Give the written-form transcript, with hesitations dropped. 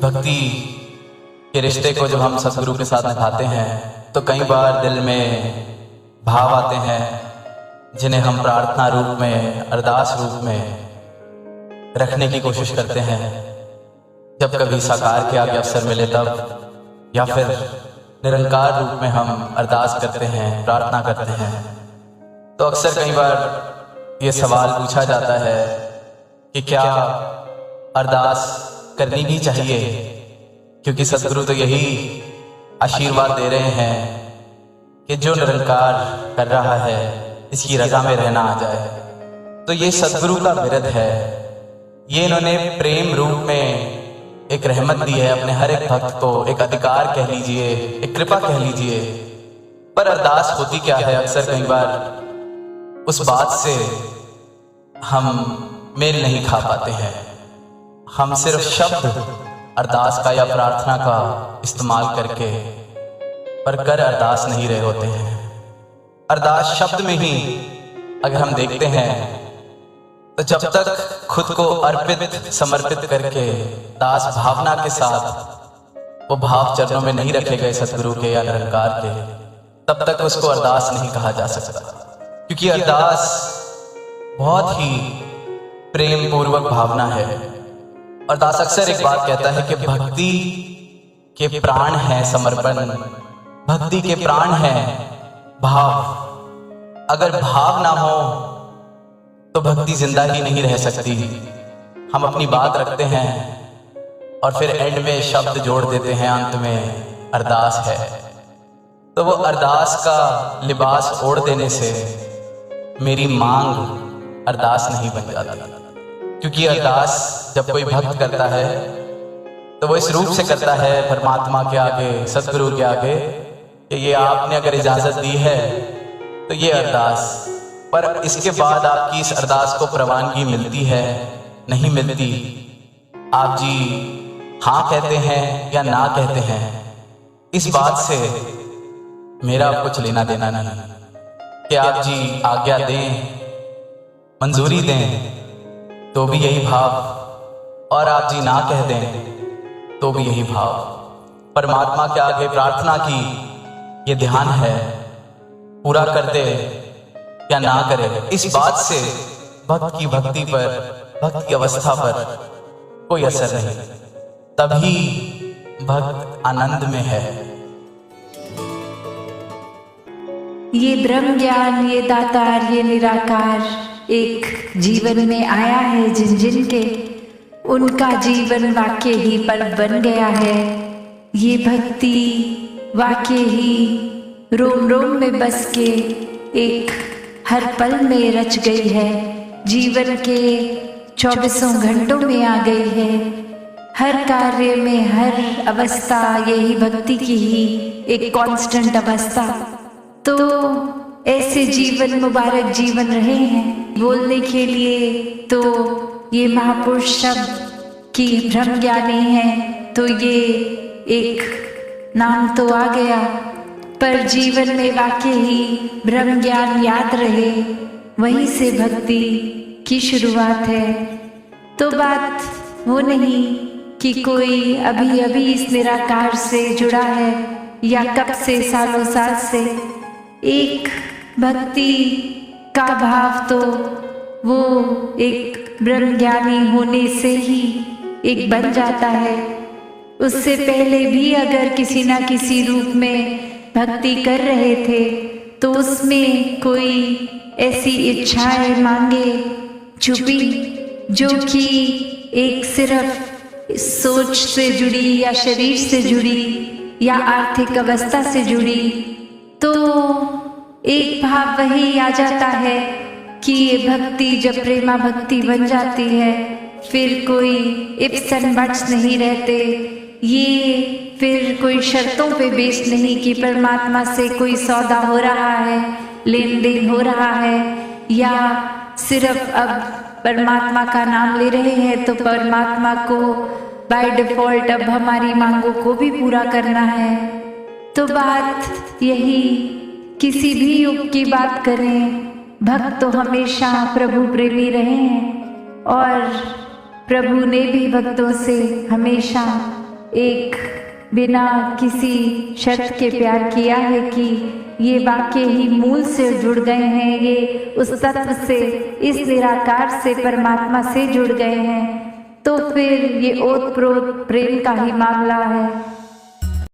भक्ति के रिश्ते को जब हम सदगुरु के साथ निभाते हैं तो कई बार दिल में भाव आते हैं जिन्हें हम प्रार्थना रूप में, अरदास रूप में रखने की कोशिश करते हैं। जब कभी साकार के आगे अवसर मिले तब, या फिर निरंकार रूप में हम अरदास करते हैं, प्रार्थना करते हैं, तो अक्सर कई बार ये सवाल पूछा जाता है कि क्या अरदास करनी भी चाहिए, क्योंकि सदगुरु तो यही आशीर्वाद दे रहे हैं कि जो निरंकार कर रहा है इसकी रजा में रहना आ जाए। तो ये सदगुरु का विरध है। ये इन्होंने प्रेम रूप में एक रहमत दी है अपने हर एक भक्त को, एक अधिकार कह लीजिए, एक कृपा कह लीजिए। पर अरदास होती क्या है? अक्सर कई बार उस बात से हम मेल नहीं खा पाते हैं। हम सिर्फ शब्द अरदास का या प्रार्थना का इस्तेमाल करके पर कर अरदास नहीं रहे होते हैं। अरदास शब्द में ही अगर हम देखते हैं तो जब तक खुद को अर्पित समर्पित करके दास भावना के साथ वो भाव चरणों में नहीं रखे गए सदगुरु के या निरंकार के, तब तक उसको अरदास नहीं कहा जा सकता। क्योंकि अरदास बहुत ही प्रेम पूर्वक भावना है। अरदास अक्सर एक बात कहता है कि भक्ति के प्राण है समर्पण, भक्ति के प्राण है भाव। अगर भाव ना हो तो भक्ति जिंदा ही नहीं रह सकती। हम अपनी बात रखते हैं और फिर एंड में शब्द जोड़ देते हैं, अंत में अरदास है। तो वो अरदास का लिबास ओढ़ देने से मेरी मांग अरदास नहीं बन जाती। क्योंकि अरदास जब कोई भक्त करता है तो वो इस रूप से करता है परमात्मा के आगे, सदगुरु के आगे, कि ये आपने अगर इजाजत दी है तो ये अरदास। पर इसके बाद आपकी इस अरदास को प्रवानगी मिलती है, नहीं मिलती, आप जी हाँ कहते हैं या ना कहते हैं, इस बात से मेरा कुछ लेना देना नहीं। कि आप जी आज्ञा दें, मंजूरी दें तो भी यही भाव, और आप जी ना कह दें तो भी यही भाव। परमात्मा के आगे प्रार्थना की ये ध्यान है, पूरा कर दे या ना करे, इस बात से भक्त की भक्ति पर, भक्त की अवस्था पर कोई असर नहीं। तभी भक्त आनंद में है। ये ब्रह्म ज्ञान, ये दातार, ये निराकार एक जीवन में आया है जिन जिन के, उनका जीवन वाकई ही पर्व बन गया है। ये भक्ति वाकई ही रोम रोम में बस के एक हर पल में रच गई है, जीवन के 24 घंटों में आ गई है। हर कार्य में, हर अवस्था यही भक्ति की ही एक कांस्टेंट अवस्था। तो ऐसे जीवन, मुबारक जीवन रहे हैं बोलने के लिए। तो ये महापुरुष शब्द की ब्रह्म ज्ञानी है तो ये एक नाम तो आ गया, पर जीवन में वाकई ही ब्रह्म ज्ञान याद रहे, वहीं से भक्ति की शुरुआत है। तो बात वो नहीं कि कोई अभी अभी इस निराकार से जुड़ा है या कब से, सालों साल से। एक भक्ति का भाव तो वो एक ब्रह्म ज्ञानी होने से ही एक बन जाता है। उससे पहले भी अगर किसी ना किसी रूप में भक्ति कर रहे थे तो उसमें कोई ऐसी इच्छाएं, मांगे छुपी जो कि एक सिर्फ सोच से जुड़ी या शरीर से जुड़ी या आर्थिक अवस्था से जुड़ी, तो एक भाव वही आ जाता है कि ये भक्ति जब प्रेमा भक्ति बन जाती है फिर कोई इफ्स एंड बट्स नहीं रहते। ये फिर कोई शर्तों पे बेस्ड नहीं कि परमात्मा से कोई सौदा हो रहा है, लेन देन हो रहा है, या सिर्फ अब परमात्मा का नाम ले रहे हैं तो परमात्मा को बाय डिफॉल्ट अब हमारी मांगों को भी पूरा करना है। तो बात यही, किसी भी युग की बात करें, भक्त तो हमेशा प्रभु प्रेमी रहे हैं और प्रभु ने भी भक्तों से हमेशा एक बिना किसी शर्त के प्यार किया है कि ये वाकई ही मूल से जुड़ गए हैं, ये उस तत्व से, इस निराकार से, परमात्मा से जुड़ गए हैं, तो फिर ये ओतप्रोत प्रेम का ही मामला है।